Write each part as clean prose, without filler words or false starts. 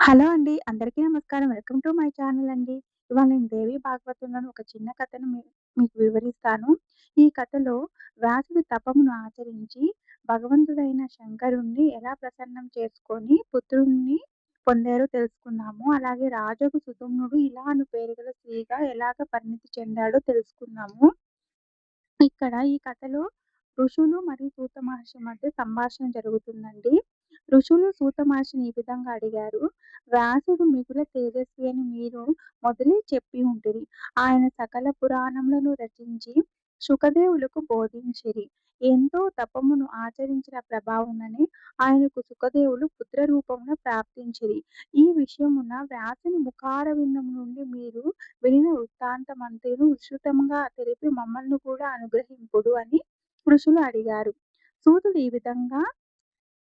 Hello అండి. అందరికీ నమస్కారం. వెల్కమ్ టు మై ఛానల్ అండి. ఇవాళ నేను దేవి భాగవతంలోని ఒక చిన్న కథను మీకు వివరిస్తాను. ఈ కథలో వ్యాసుడు తపమును ఆచరించి భగవంతుడైన శంకరుణ్ణి ఎలా ప్రసన్నం చేసుకొని పుత్రుడిని పొందారో తెలుసుకుందాము. అలాగే రాజగు సుతుమ్నుడు ఇలా అను పేరు గల స్త్రీగా ఎలాగ పరిణితి చెందాడో తెలుసుకుందాము. ఇక్కడ ఈ కథలో ఋషులు మరియు సూత మహర్షి మధ్య సంభాషణ జరుగుతుందండి. ఋషులు సూత మహర్షిని ఈ విధంగా అడిగారు. వ్యాసుడు మిగుల తేజస్వి అని మీరు మొదలే చెప్పి ఉంటిరి. ఆయన సకల పురాణములను రచించి శుకదేవులకు బోధించిరి. ఎంతో తపమును ఆచరించిన ప్రభావముననే ఆయనకు సుఖదేవులు పుత్ర రూపమున ప్రాప్తించిరి. ఈ విషయమున వ్యాసుని ముఖారవిందము నుండి మీరు వినిన వృత్తాంతమంతయును విస్తృతముగా తెలిపి మమ్మల్ని కూడా అనుగ్రహింపుడు అని ఋషులు అడిగారు. సూతుడు ఈ విధంగా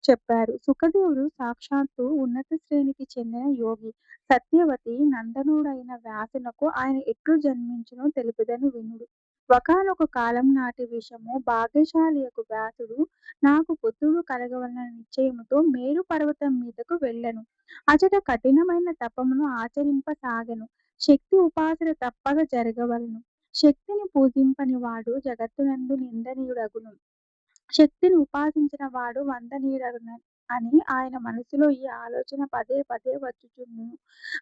చెప్పారు. సుఖదేవుడు సాక్షాత్తు ఉన్నత శ్రేణికి చెందిన యోగి. సత్యవతి నందనుడైన వ్యాసునకు ఆయన ఎట్లు జన్మించునో తెలుపుదను వినుడు. ఒకానొక కాలం నాటి విషము భాగ్యశాలియకు వ్యాసుడు నాకు పుత్రుడు కలగవలన నిశ్చయముతో మేరు పర్వతం మీదకు వెళ్ళెను. అచట కఠినమైన తపమును ఆచరింపసాగెను. శక్తి ఉపాసన తప్పక జరగవలెను. శక్తిని పూజింపని వాడు జగత్తునందు నిందనీయుడగును. శక్తిని ఉపాసించిన వాడు వందనీయుడగును అని ఆయన మనసులో ఈ ఆలోచన పదే పదే వచ్చుచుండును.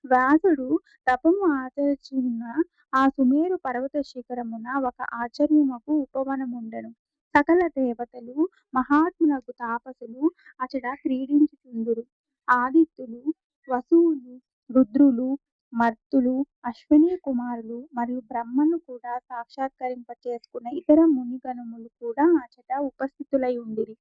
వ్యాసుడు తపము ఆచరించుచున్న ఆ సుమేరు పర్వత శిఖరమున ఒక ఆశ్చర్యమగు ఉపవనముండెను. సకల దేవతలు మహాత్ములకు తాపసులు అచట క్రీడించుచుందురు. ఆదిత్యులు, వసువులు, రుద్రులు, మర్తులు, అశ్వినీ కుమారులు మరియు బ్రహ్మను కూడా సాక్షాత్కరింప చేసుకున్న ఇతర మునిగణములు కూడా అచట ఉపస్థితులై ఉండిరి.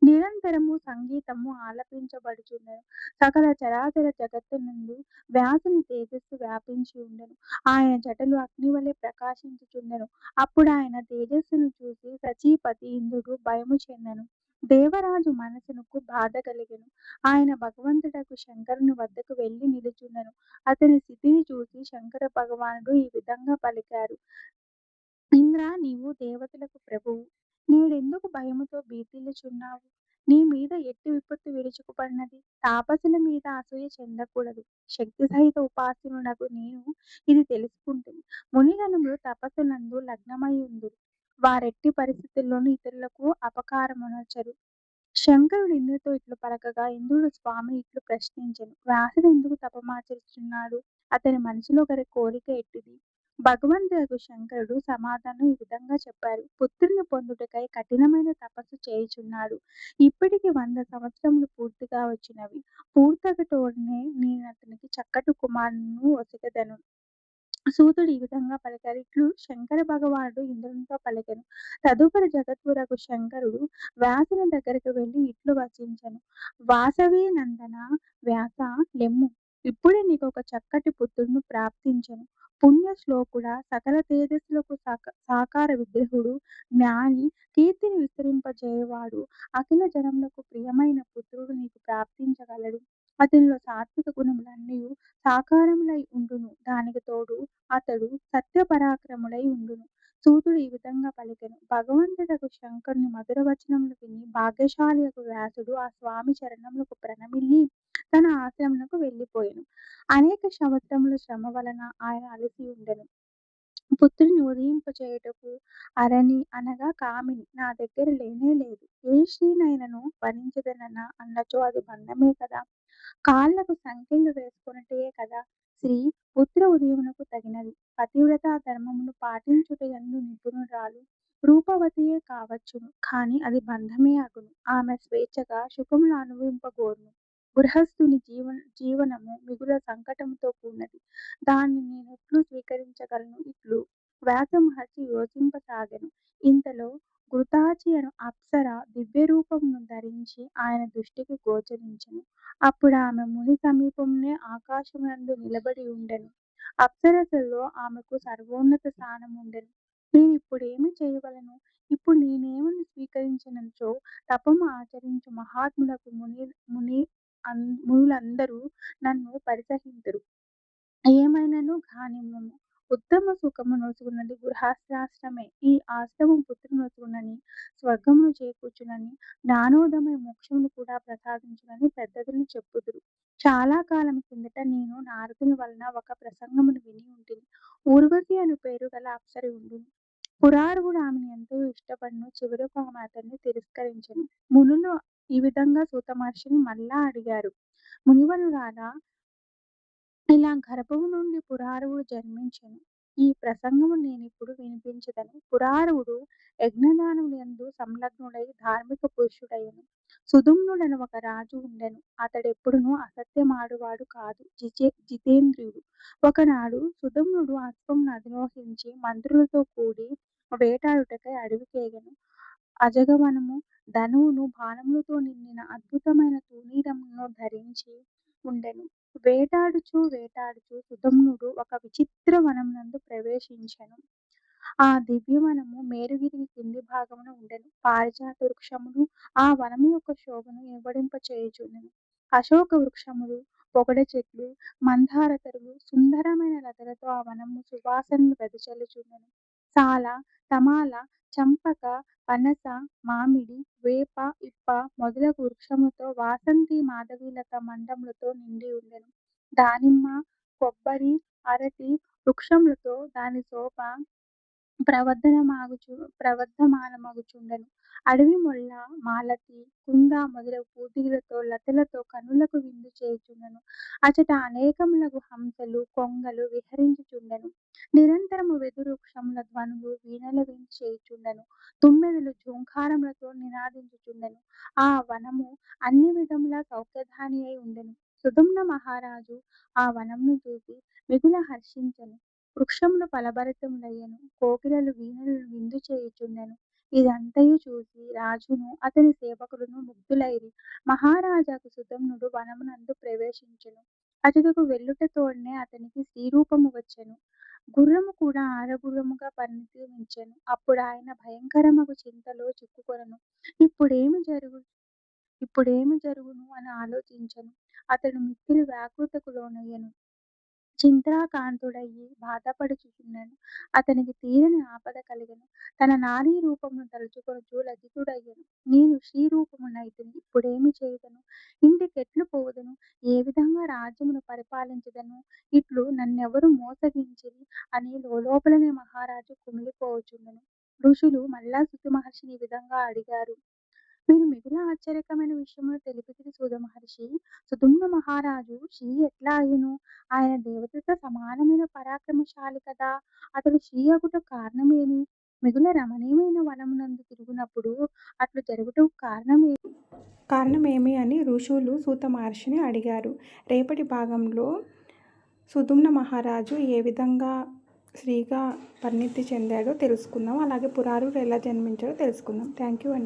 నిరంతరము సంగీతము ఆలపించబడుచుండెను. సకల చరాచర జగత్తునందు వ్యాసుని తేజస్సు వ్యాపించి ఉండెను. ఆయన జటలు అగ్నివలె ప్రకాశించుచుండెను. అప్పుడు ఆయన తేజస్సును చూసి సచీపతి ఇంద్రుడు భయము చెందెను. దేవరాజు మనసునకు బాధ కలిగెను. ఆయన భగవంతుడకు శంకరుని వద్దకు వెళ్ళి నిలుచుండెను. అతని స్థితిని చూసి శంకర భగవానుడు ఈ విధంగా పలికారు. ఇంద్ర, నీవు దేవతలకు ప్రభువు. నేడెందుకు భయముతో భీతిల్లుచున్నావు? నీ మీద ఎట్టి విపత్తు విరుచుకుపడినది? తాపసుల మీద అసూయ చెందకూడదు. శక్తి సహిత ఉపాసనుడగు నేను ఇది తెలుసుకుంటుని. మునిగణములు తపస్సునందు లగ్నమైయుందురు. వారెట్టి పరిస్థితుల్లోనూ ఇతరులకు అపకారమునర్చరు. శంకరుడు ఇంద్రుడితో ఇట్లు పలకగా ఇంద్రుడు స్వామిని ఇట్లు ప్రశ్నించెను. వ్యాసుడు ఎందుకు తపమాచరిస్తున్నాడు? అతని మనసులో గల కోరిక ఎట్టిది? భగవంతుడగు శంకరుడు సమాధానం ఈ విధంగా చెప్పారు. పుత్రుని పొందుటకై కఠినమైన తపస్సు చేయుచున్నాడు. ఇప్పటికి 100 సంవత్సరములు పూర్తిగా వచ్చినవి. పూర్తగటోడనే నేనతనికి చక్కటి కుమారుని ఒసగెదను. సూతుడు ఈ విధంగా పలికారు. ఇట్లు శంకర భగవానుడు ఇంద్రునితో పలికెను. తదుపరి జగద్గురగు శంకరుడు వ్యాసుని దగ్గరికి వెళ్ళి ఇట్లు వచించెను. వాసవి నందన వ్యాస, లెమ్ము. ఇప్పుడే నీకు ఒక చక్కటి పుత్రుడు ప్రాప్తించెను. పుణ్య శ్లోకుడ, సకల తేజస్సులకు సాకార విగ్రహుడు, జ్ఞాని, కీర్తిని విస్తరింపజేయవాడు, అఖిల జనములకు ప్రియమైన పుత్రుడు నీకు ప్రాప్తించగలడు. అతనిలో సాత్విక గుణములన్నీయు సాకారములై ఉండును. దానికి తోడు అతడు సత్యపరాక్రముడై ఉండును. సూతుడు ఈ విధంగా పలికెను. భగవంతుడగు శంకరుని మధుర వచనములు విని భాగ్యశాలియగు వ్యాసుడు ఆ స్వామి చరణములకు ప్రణమిల్లి తన ఆశ్రమమునకు వెళ్ళిపోయెను. అనేక సంవత్సరముల శ్రమ వలన ఆయన అలసి ఉండెను. పుత్రుని ఉదయింపచేయుటకు అరణి అనగా కామిని నా దగ్గర లేనే లేదు. ఏ స్త్రీనైనను వరించెదనన్నచో అది బంధమే కదా. కాళ్ళకు సంకెళ్ళు వేసుకొనుటయే కదా స్త్రీ. పుత్ర ఉదయమునకు తగినది. పతివ్రతా ధర్మమును పాటించుటయందు నిపుణురాలు రూపవతియే కావచ్చును. కాని అది బంధమే అగును. ఆమె స్వేచ్ఛగా సుఖములు అనుభవింపగోరును. గృహస్థుని జీవనము మిగుల సంకటముతో కూడినది. దానిని నేనెట్లు స్వీకరించగలను? ఇట్లు వ్యాస మహర్షి యోచింపసాగెను. ఇంతలో ఘృతాచి అను అప్సర దివ్యరూపమును ధరించి ఆయన దృష్టికి గోచరించెను. అప్పుడు ఆమె ముని సమీపమునే ఆకాశమునందు నిలబడి ఉండెను. అప్సరసలలో ఆమెకు సర్వోన్నత స్థానముండెను. నేనిప్పుడేమి చేయవలెను? ఇప్పుడు నేనేమని స్వీకరించినచో తపము ఆచరించు మహాత్ములకు మునులందరూ నన్ను పరిసహింతురు. ఏమైనను గానిమ్ముము. ఉత్తమ సుఖము నొసగునది గృహస్థాశ్రమే. ఈ ఆశ్రమం పుత్రుని నొసగునని స్వర్గమును చేకూర్చునని జ్ఞానోదయమై మోక్షమును కూడా ప్రసాదించునని పెద్దలు చెప్పుదురు. చాలా కాలం కిందట నేను నారదుని వలన ఒక ప్రసంగమును విని ఉంటిని. ఊర్వశి అను పేరు గల అప్సర ఉండును. పురారవుడు ఆమెను ఎంతో ఇష్టపడెను. చివరకు ఆమె అతన్ని తిరస్కరించెను. మునులు ఈ విధంగా సూత మహర్షిని మళ్ళా అడిగారు. మునివరులారా, ఇలా గర్భము నుండి పురారవుడు జన్మించెను. ఈ ప్రసంగము నేనిప్పుడు వినిపించెదను. పురారవుడు యజ్ఞదానములందు సంలగ్నుడై ధార్మిక పురుషుడయ్యెను. సుధుమ్నుడను ఒక రాజు ఉండెను. అతడెప్పుడునూ అసత్యమాడువాడు కాదు. జితేంద్రియుడు. ఒకనాడు సుధుమ్నుడు అశ్వమును అధిరోహించి మంత్రులతో కూడి వేటాడుటకై అడవికేగెను. అజగవనము ధనువును బాణములతో నిండిన అద్భుతమైన తూణీరమును ధరించి ఉండెను. వేటాడుచు సుధుమ్నుడు ఒక విచిత్ర వనమునందు ప్రవేశించెను. ఆ దివ్యవనము మేరుగిరికి కింది భాగమున ఉండెను. పారిజాత వృక్షములు ఆ వనము యొక్క శోభను ఇనుబడింపచేయుచుండెను. అశోక వృక్షములు, పొగడ చెట్లు, మందారతరులు, సుందరమైన లతలతో ఆ వనము సువాసనలు వెదజల్లుచుండెను. సాల, తమాల, చంపక, పనస, మామిడి, వేప, ఇప్ప మొదలగు వృక్షములతో వాసంతి మాధవీలత మండములతో నిండి ఉండెను. దానిమ్మ, కొబ్బరి, అరటి వృక్షములతో దాని శోభ ప్రవర్ధమానమగుచుండెను. అడవి మొల్ల, మాలతి, కుంద మొదలగు పూతీగలతో లతలతో కనులకు విందు చేయుచుండెను. అచట అనేకములగు హంసలు, కొంగలు విహరించుచుండెను. నిరంతరము వెదురు వృక్షముల ధ్వనులు వీణల విందు చేయుచుండెను. తుమ్మెదలు ఝూంకారములతో నినాదించుచుండెను. ఆ వనము అన్ని విధముల సౌఖ్యధాని అయి ఉండెను. సుధుమ్న మహారాజు ఆ వనమును చూసి మిగుల హర్షించెను. వృక్షములు ఫలభరితములయ్యెను. కోకిలలు వీణలను విందు చేయుచుండెను. ఇదంతయు చూసి రాజును అతని సేవకులను ముగ్ధులైరి. మహారాజాకు సుధుమ్నుడు వనమునందు ప్రవేశించెను. అతడుకు వెళ్ళుట తోడనే అతనికి స్త్రీరూపము వచ్చెను. గుర్రము కూడా ఆడగుర్రముగా పరిణమించెను. అప్పుడాయన భయంకరమగు చింతలో చిక్కుకొనెను. ఇప్పుడేమి జరుగును అని ఆలోచించెను. అతడు మిక్కిలి వ్యాకులతకు లోనయ్యెను. చింతాక్రాంతుడయి బాధపడుచుండెను. అతనికి తీరని ఆపద కలిగెను. తన నారీ రూపమును తలుచుకొనుచు లజ్జితుడయ్యెను. నేను స్త్రీ రూపమునైతిని, ఇప్పుడేమి చేయుదును? ఇంటికెట్లు పోవుదును? ఏ విధంగా రాజ్యమును పరిపాలించుదును? ఇట్లు నన్నెవరు మోసగించిరి అని లోలోపలనే మహారాజు కుమిలిపోవుచుండెను. ఋషులు మళ్ళా సూత మహర్షిని ఈ విధంగా అడిగారు. మీరు మిగుల ఆశ్చర్యకరమైన విషయమును తెలిపితిరి సూత మహర్షి. సుధుమ్న మహారాజు స్త్రీ ఎట్లా అయ్యెను? ఆయన దేవతలతో సమానమైన పరాక్రమశాలి కదా. అతడు స్త్రీ అగుటకు కారణమేమి? మిగుల రమణీయమైన వనమునందు తిరుగునప్పుడు అట్లు జరుగుటకు కారణమేమి అని ఋషులు సూత మహర్షిని అడిగారు. రేపటి భాగంలో సుధుమ్న మహారాజు ఏ విధంగా స్త్రీగా పరిణితి చెందాడో తెలుసుకుందాం. అలాగే పురారుడు ఎలా జన్మించాడో తెలుసుకుందాం. థ్యాంక్ యూ అండి.